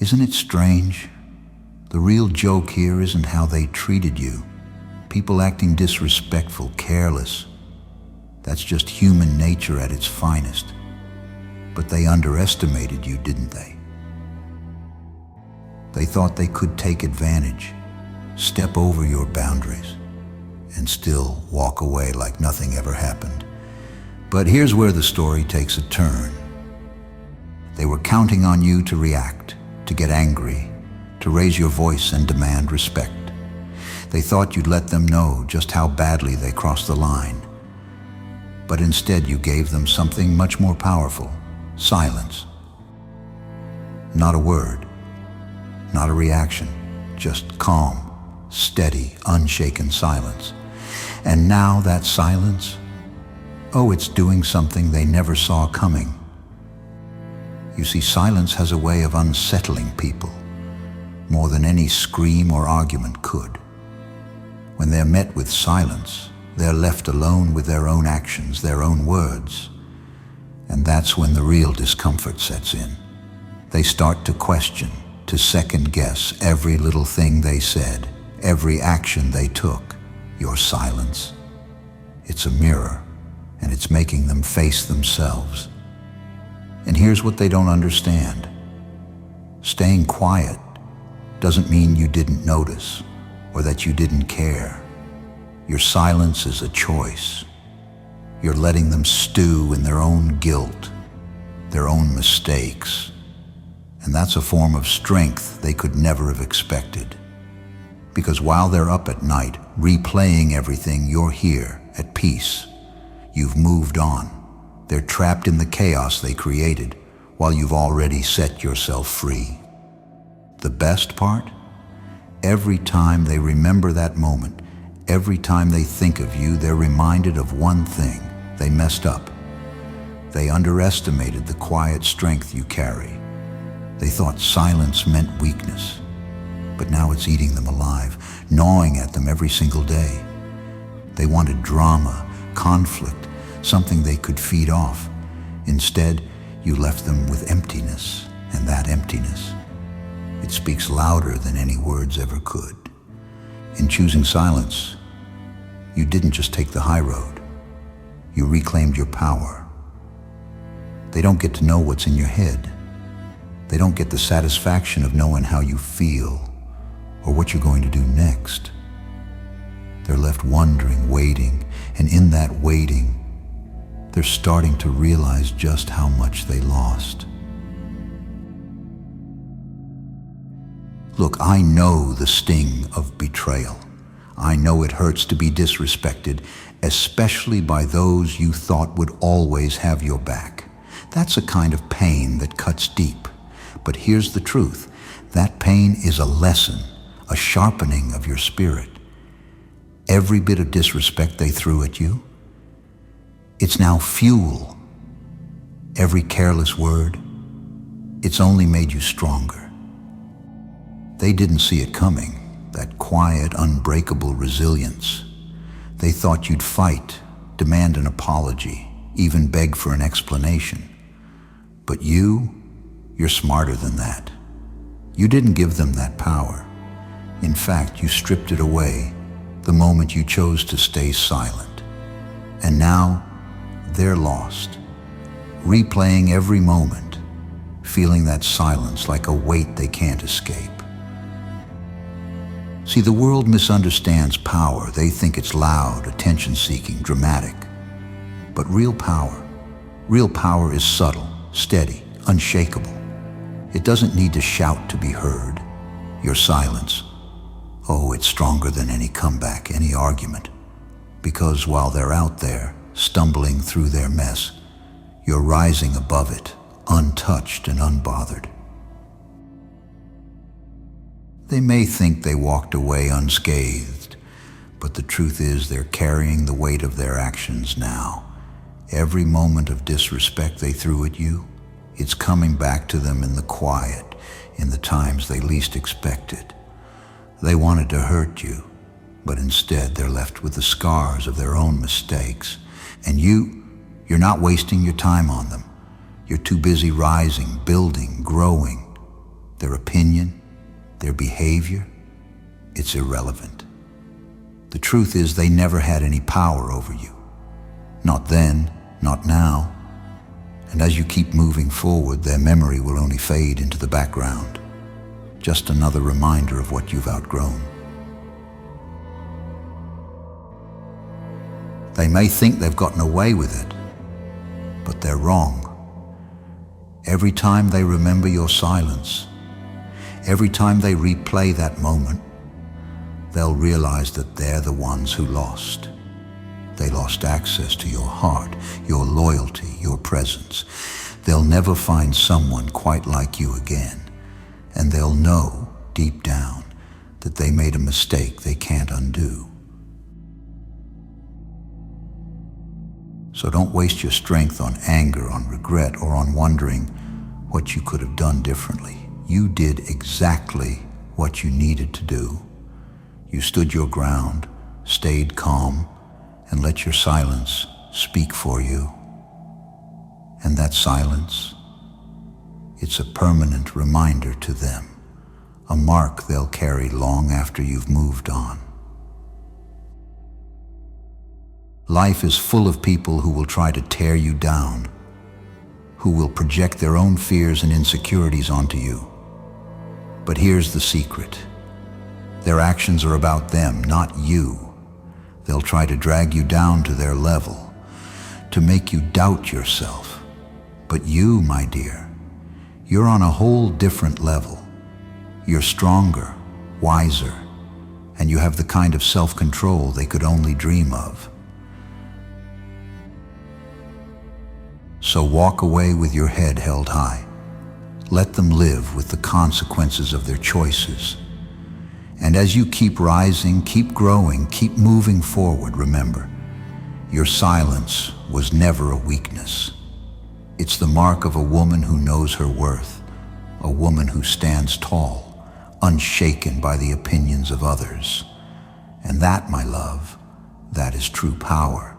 Isn't it strange? The real joke here isn't how they treated you. People acting disrespectful, careless. That's just human nature at its finest. But they underestimated you, didn't they? They thought they could take advantage, step over your boundaries, and still walk away like nothing ever happened. But here's where the story takes a turn. They were counting on you to react, to get angry, to raise your voice and demand respect. They thought you'd let them know just how badly they crossed the line. But instead you gave them something much more powerful: silence. Not a word, not a reaction, just calm, steady, unshaken silence. And now that silence, it's doing something they never saw coming. You see, silence has a way of unsettling people, more than any scream or argument could. When they're met with silence, they're left alone with their own actions, their own words. And that's when the real discomfort sets in. They start to question, to second guess every little thing they said, every action they took. Your silence, it's a mirror, and it's making them face themselves. And here's what they don't understand. Staying quiet doesn't mean you didn't notice or that you didn't care. Your silence is a choice. You're letting them stew in their own guilt, their own mistakes. And that's a form of strength they could never have expected. Because while they're up at night, replaying everything, you're here, at peace. You've moved on. They're trapped in the chaos they created, while you've already set yourself free. The best part? Every time they remember that moment, every time they think of you, they're reminded of one thing: they messed up. They underestimated the quiet strength you carry. They thought silence meant weakness, but now it's eating them alive, gnawing at them every single day. They wanted drama, conflict, something they could feed off. Instead, you left them with emptiness, and that emptiness, it speaks louder than any words ever could. In choosing silence, you didn't just take the high road, you reclaimed your power. They don't get to know what's in your head. They don't get the satisfaction of knowing how you feel or what you're going to do next. They're left wondering, waiting, and in that waiting, they're starting to realize just how much they lost. Look, I know the sting of betrayal. I know it hurts to be disrespected, especially by those you thought would always have your back. That's a kind of pain that cuts deep. But here's the truth. That pain is a lesson, a sharpening of your spirit. Every bit of disrespect they threw at you, it's now fuel. Every careless word, it's only made you stronger. They didn't see it coming, that quiet, unbreakable resilience. They thought you'd fight, demand an apology, even beg for an explanation. But you're smarter than that. You didn't give them that power. In fact, you stripped it away the moment you chose to stay silent. And now, they're lost, replaying every moment, feeling that silence like a weight they can't escape. See, the world misunderstands power. They think it's loud, attention-seeking, dramatic. But real power is subtle, steady, unshakable. It doesn't need to shout to be heard. Your silence, it's stronger than any comeback, any argument. Because while they're out there, stumbling through their mess, you're rising above it, untouched and unbothered. They may think they walked away unscathed, but the truth is they're carrying the weight of their actions now. Every moment of disrespect they threw at you, it's coming back to them in the quiet, in the times they least expected. They wanted to hurt you, but instead they're left with the scars of their own mistakes. And you're not wasting your time on them. You're too busy rising, building, growing. their opinion, their behavior, it's irrelevant. The truth is they never had any power over you. Not then, not now. And as you keep moving forward, their memory will only fade into the background. Just another reminder of what you've outgrown. They may think they've gotten away with it, but they're wrong. Every time they remember your silence, every time they replay that moment, they'll realize that they're the ones who lost. They lost access to your heart, your loyalty, your presence. They'll never find someone quite like you again, and they'll know deep down that they made a mistake they can't undo. So don't waste your strength on anger, on regret, or on wondering what you could have done differently. You did exactly what you needed to do. You stood your ground, stayed calm, and let your silence speak for you. And that silence, it's a permanent reminder to them, a mark they'll carry long after you've moved on. Life is full of people who will try to tear you down, who will project their own fears and insecurities onto you. But here's the secret. Their actions are about them, not you. They'll try to drag you down to their level, to make you doubt yourself. But you, my dear, you're on a whole different level. You're stronger, wiser, and you have the kind of self-control they could only dream of. So walk away with your head held high. Let them live with the consequences of their choices. And as you keep rising, keep growing, keep moving forward, remember, your silence was never a weakness. It's the mark of a woman who knows her worth, a woman who stands tall, unshaken by the opinions of others. And that, my love, that is true power.